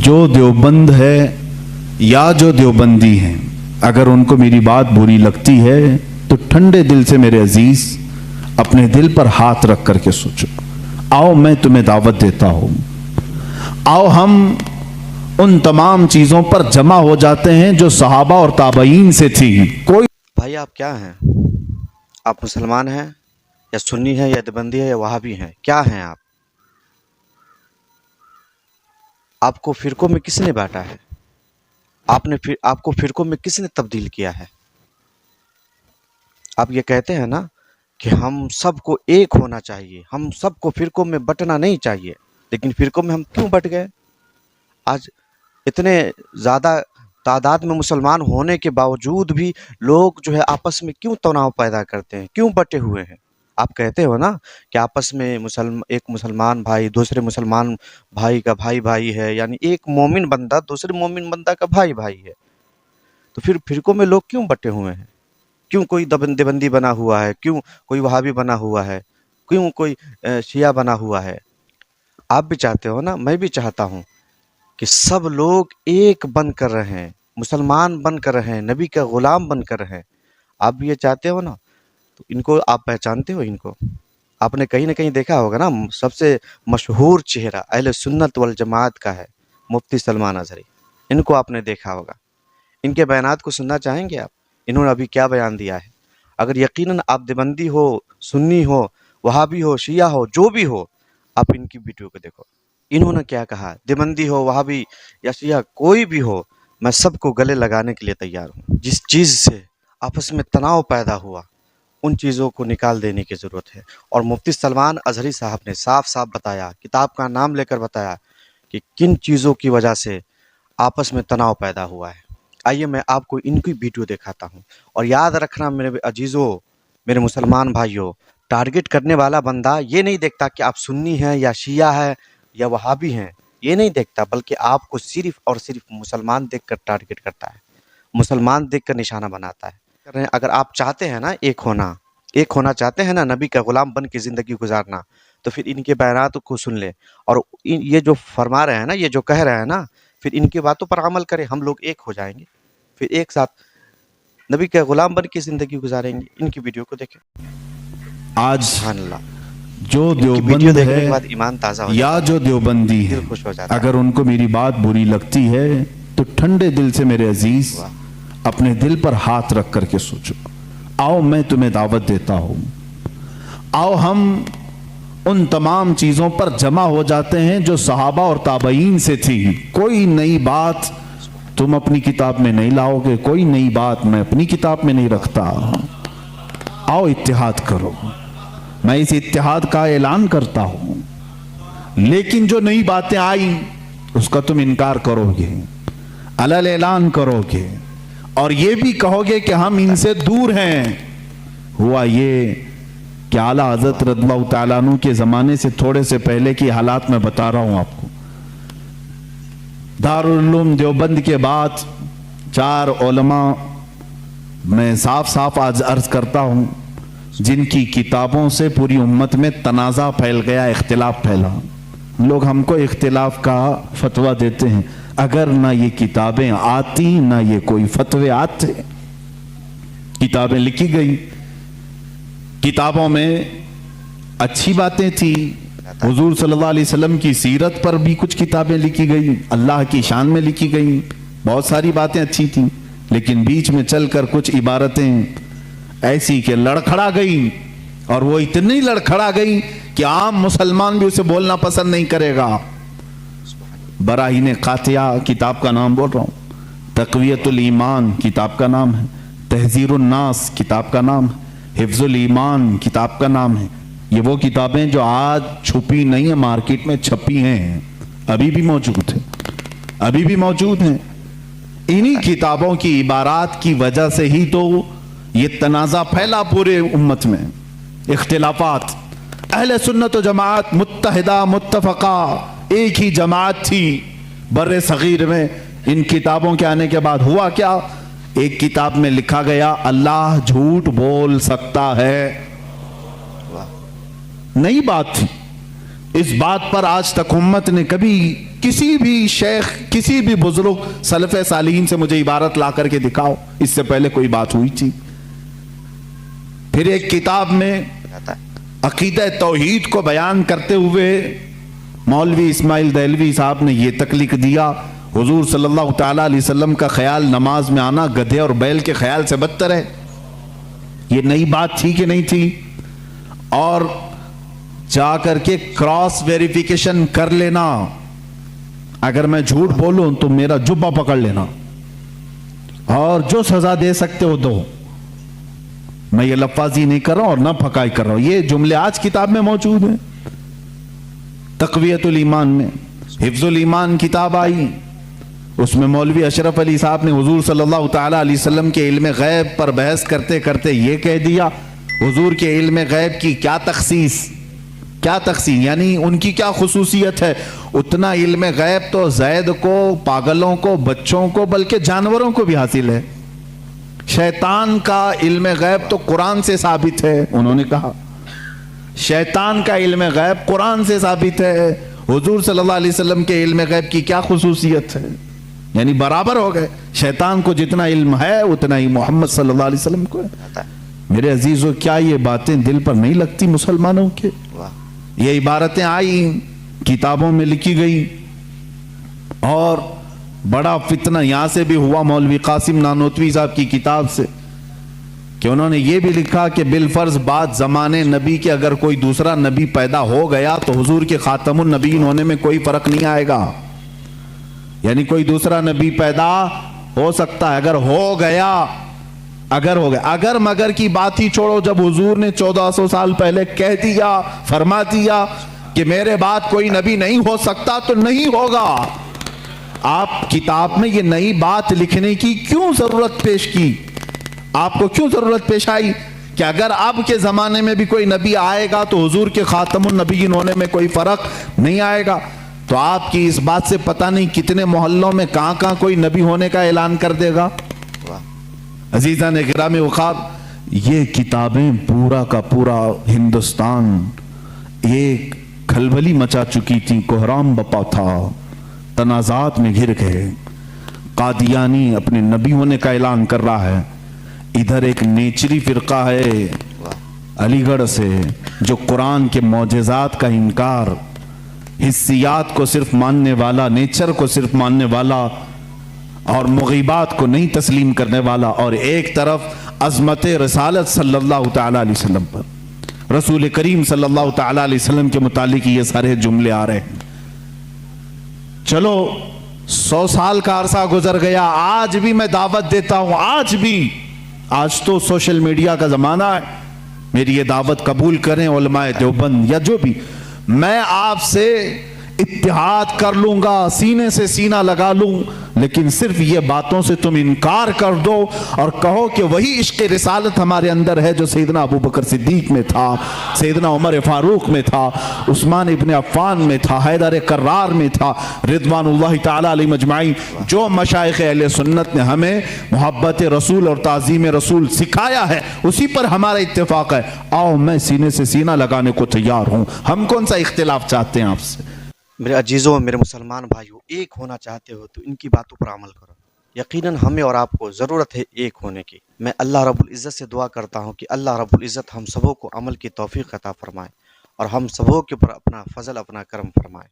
जो देवबंद है या जो देवबंदी हैं, अगर उनको मेरी बात बुरी लगती है तो ठंडे दिल से मेरे अजीज अपने दिल पर हाथ रख करके सोचो। आओ मैं तुम्हें दावत देता हूं, आओ हम उन तमाम चीजों पर जमा हो जाते हैं जो सहाबा और ताबईन से थी। कोई भाई आप क्या हैं? आप मुसलमान हैं या सुन्नी हैं या देवबंदी है या वहाबी हैं? क्या हैं आप? आपको फिरकों में किसने बांटा है? आपको फिरकों में किसने तब्दील किया है? आप ये कहते हैं ना कि हम सबको एक होना चाहिए, हम सबको फिरकों में बंटना नहीं चाहिए, लेकिन फिरकों में हम क्यों बंट गए? आज इतने ज़्यादा तादाद में मुसलमान होने के बावजूद भी लोग जो है आपस में क्यों तनाव पैदा करते हैं, क्यों बटे हुए हैं? आप कहते हो ना कि आपस में एक मुसलमान भाई दूसरे मुसलमान भाई का भाई है, यानी एक मोमिन बंदा दूसरे मोमिन बंदा का भाई है। तो फिर फिरकों में लोग क्यों बटे हुए हैं? क्यों कोई देवबंदी बना हुआ है, क्यों कोई वहाबी बना हुआ है, क्यों कोई शिया बना हुआ है? आप भी चाहते हो ना, मैं भी चाहता हूँ कि सब लोग एक बन कर रहें, मुसलमान बन कर रहें, नबी का ग़ुलाम बन कर रहें। आप भी ये चाहते हो ना? तो इनको आप पहचानते हो? इनको आपने कहीं ना कहीं देखा होगा ना। सबसे मशहूर चेहरा अहले सुन्नत वल जमात का है मुफ्ती सलमान अज़हरी। इनको आपने देखा होगा। इनके बयानात को सुनना चाहेंगे आप? इन्होंने अभी क्या बयान दिया है? अगर यकीनन आप देवबंदी हो, सुन्नी हो, वहाबी हो, शिया हो, जो भी हो, आप इनकी वीडियो को देखो। इन्होंने क्या कहा? देवबंदी हो, वहाबी या शिया, कोई भी हो, मैं सबको गले लगाने के लिए तैयार हूँ। जिस चीज़ से आपस में तनाव पैदा हुआ उन चीज़ों को निकाल देने की ज़रूरत है। और मुफ्ती सलमान अज़हरी साहब ने साफ साफ बताया, किताब का नाम लेकर बताया कि किन चीज़ों की वजह से आपस में तनाव पैदा हुआ है। आइए मैं आपको इनकी वीडियो दिखाता हूँ। और याद रखना मेरे अजीज़ों, मेरे मुसलमान भाइयों, टारगेट करने वाला बंदा ये नहीं देखता कि आप सुन्नी हैं या शिया है या वहाबी हैं, ये नहीं देखता, बल्कि आपको सिर्फ और सिर्फ मुसलमान देखकर टारगेट करता है, मुसलमान देखकर निशाना बनाता है। अगर आप चाहते हैं ना एक होना चाहते हैं ना, नबी का ग़ुलाम बन के ज़िंदगी गुजारना, तो फिर इनके बयानात को सुन ले और ये जो फरमा रहे हैं ना, ये जो कह रहे हैं ना, फिर इनकी बातों पर अमल करें। हम लोग एक हो जाएंगे, फिर एक साथ नबी का ग़ुलाम बन के ज़िंदगी गुजारेंगे। इनकी वीडियो को देखें। आज सुभान जो देवबंद वीडियो देखने के है बाद ईमान ताज़ा हो या जो देवबंदी है, दिल खुश हो जाता है। अगर उनको मेरी बात बुरी लगती है तो ठंडे दिल से मेरे अजीज अपने दिल पर हाथ रख करके सोचो। आओ मैं तुम्हें दावत देता हूं, आओ हम उन तमाम चीजों पर जमा हो जाते हैं जो सहाबा और ताबईन से थी। कोई नई बात तुम अपनी किताब में नहीं लाओगे, कोई नई बात मैं अपनी किताब में नहीं रखता। आओ इत्तिहाद करो, मैं इस इत्तिहाद का ऐलान करता हूं, लेकिन जो नई बातें आई उसका तुम इनकार करोगे, अलल ऐलान करोगे और ये भी कहोगे कि हम इनसे दूर हैं। हुआ ये कि आला हज़रत रज़ियल्लाहु तआला अन्हु के ज़माने से थोड़े से पहले की हालात मैं बता रहा हूं आपको। दारुल उलूम देवबंद के बाद 4 उलमा मैं साफ साफ आज अर्ज करता हूं जिनकी किताबों से पूरी उम्मत में तनाज़ा फैल गया, इख्तिलाफ फैला। लोग हमको इख्तिलाफ का फतवा देते हैं, अगर ना ये किताबें आती ना ये कोई फतवे आते। किताबें लिखी गई, किताबों में अच्छी बातें थी, हुजूर सल्लल्लाहु अलैहि वसल्लम की सीरत पर भी कुछ किताबें लिखी गई, अल्लाह की शान में लिखी गई, बहुत सारी बातें अच्छी थी, लेकिन बीच में चलकर कुछ इबारतें ऐसी कि लड़खड़ा गई, और वो इतनी लड़खड़ा गई कि आम मुसलमान भी उसे बोलना पसंद नहीं करेगा। बराहीन कातिया किताब का नाम बोल रहा हूँ, तक़वियतुल ईमान किताब का नाम है, तहज़ीरुन नास किताब का नाम है, हिफ्ज़ुल ईमान किताब का नाम है। ये वो किताबें जो आज छुपी नहीं है, मार्केट में छपी हैं, अभी भी मौजूद है, अभी भी मौजूद हैं। इन्हीं किताबों की इबारात की वजह से ही तो ये तनाज़ा फैला पूरे उम्मत में, इख्तिलाफात। अहले सुन्नत व जमात मुत्तहिदा मुत्तफ़क़ा एक ही जमात थी बर्रे सगीर में। इन किताबों के आने के बाद हुआ क्या? एक किताब में लिखा गया अल्लाह झूठ बोल सकता है, नई बात थी। اس بات پر آج تک امت نے کبھی کسی بھی شیخ کسی بھی بزرگ سلف صالحین سے مجھے عبارت لا کر کے دکھاؤ اس سے پہلے کوئی بات ہوئی تھی؟ پھر ایک کتاب میں عقیدہ توحید کو بیان کرتے ہوئے مولوی اسماعیل دہلوی صاحب نے یہ تکلیق دیا، حضور صلی اللہ تعالیٰ علیہ وسلم کا خیال نماز میں آنا گدھے اور بیل کے خیال سے بدتر ہے۔ یہ نئی بات تھی کہ نہیں تھی؟ اور جا کر کے کراس ویریفیکیشن کر لینا، اگر میں جھوٹ بولوں تو میرا جبہ پکڑ لینا اور جو سزا دے سکتے ہو دو۔ میں یہ لفاظی نہیں کر رہا ہوں اور نہ پھکائی کر رہا ہوں، یہ جملے آج کتاب میں موجود ہیں۔ تقویت الایمان میں حفظ الایمان کتاب آئی، اس میں مولوی اشرف علی صاحب نے حضور صلی اللہ تعالیٰ علیہ وسلم کے علم غیب پر بحث کرتے کرتے یہ کہہ دیا، حضور کے علم غیب کی کیا تخصیص یعنی ان کی کیا خصوصیت ہے؟ اتنا علم غیب تو زید کو، پاگلوں کو، بچوں کو، بلکہ جانوروں کو بھی حاصل ہے۔ شیطان کا علم غیب تو قرآن سے ثابت ہے، انہوں نے کہا شیطان کا علم غیب قرآن سے ثابت ہے، حضور صلی اللہ علیہ وسلم کے علم غیب کی کیا خصوصیت ہے؟ یعنی برابر ہو گئے، شیطان کو جتنا علم ہے اتنا ہی محمد صلی اللہ علیہ وسلم کو ہے۔ میرے عزیزو، کیا یہ باتیں دل پر نہیں لگتی مسلمانوں کے؟ یہ عبارتیں آئی، کتابوں میں لکھی گئی، اور بڑا فتنہ یہاں سے بھی ہوا مولوی قاسم نانوتوی صاحب کی کتاب سے، کہ انہوں نے یہ بھی لکھا کہ بالفرض بعد زمانے نبی کے اگر کوئی دوسرا نبی پیدا ہو گیا تو حضور کے خاتم النبیین ہونے میں کوئی فرق نہیں آئے گا۔ یعنی کوئی دوسرا نبی پیدا ہو سکتا ہے، اگر مگر کی بات ہی چھوڑو، جب حضور نے 1400 سال پہلے کہہ دیا، فرما دیا کہ میرے بعد کوئی نبی نہیں ہو سکتا تو نہیں ہوگا۔ آپ کتاب میں یہ نئی بات لکھنے کی کیوں ضرورت پیش کی؟ آپ کو کیوں ضرورت پیش آئی کہ اگر اب کے زمانے میں بھی کوئی نبی آئے گا تو حضور کے خاتم النبیین ہونے میں کوئی فرق نہیں آئے گا؟ تو آپ کی اس بات سے پتہ نہیں کتنے محلوں میں کہاں کوئی نبی ہونے کا اعلان کر دے گا۔ عزیزان گرامی وقار، یہ کتابیں پورا کا پورا ہندوستان ایک کھلبلی مچا چکی تھی، کوہرام بپا تھا، تنازعات میں گھر گئے۔ قادیانی اپنے نبی ہونے کا اعلان کر رہا ہے، ادھر ایک نیچری فرقہ ہے علی گڑھ سے جو قرآن کے معجزات کا انکار، حسیات کو صرف ماننے والا، نیچر کو صرف ماننے والا اور مغیبات کو نہیں تسلیم کرنے والا، اور ایک طرف عظمت رسالت صلی اللہ تعالیٰ علیہ وسلم پر، رسول کریم صلی اللہ تعالیٰ علیہ وسلم کے متعلق یہ سارے جملے آ رہے ہیں۔ چلو 100 سال کا عرصہ گزر گیا، آج بھی میں دعوت دیتا ہوں، آج تو سوشل میڈیا کا زمانہ ہے، میری یہ دعوت قبول کریں علماء دیوبند یا جو بھی، میں آپ سے اتحاد کر لوں گا، سینے سے سینہ لگا لوں، لیکن صرف یہ باتوں سے تم انکار کر دو اور کہو کہ وہی عشق رسالت ہمارے اندر ہے جو سیدنا ابو بکر صدیق میں تھا، سیدنا عمر فاروق میں تھا، عثمان ابن عفان میں تھا، حیدر کرار میں تھا، رضوان اللہ تعالیٰ علیہ مجمعین۔ جو مشائخ اہل سنت نے ہمیں محبت رسول اور تعظیم رسول سکھایا ہے اسی پر ہمارا اتفاق ہے، آؤ میں سینے سے سینہ لگانے کو تیار ہوں۔ ہم کون سا اختلاف چاہتے ہیں آپ سے؟ میرے عزیزوں، میرے مسلمان بھائیوں، ایک ہونا چاہتے ہو تو ان کی باتوں پر عمل کرو۔ یقیناً ہمیں اور آپ کو ضرورت ہے ایک ہونے کی۔ میں اللہ رب العزت سے دعا کرتا ہوں کہ اللہ رب العزت ہم سبوں کو عمل کی توفیق عطا فرمائے اور ہم سبوں کے اوپر اپنا فضل، اپنا کرم فرمائے۔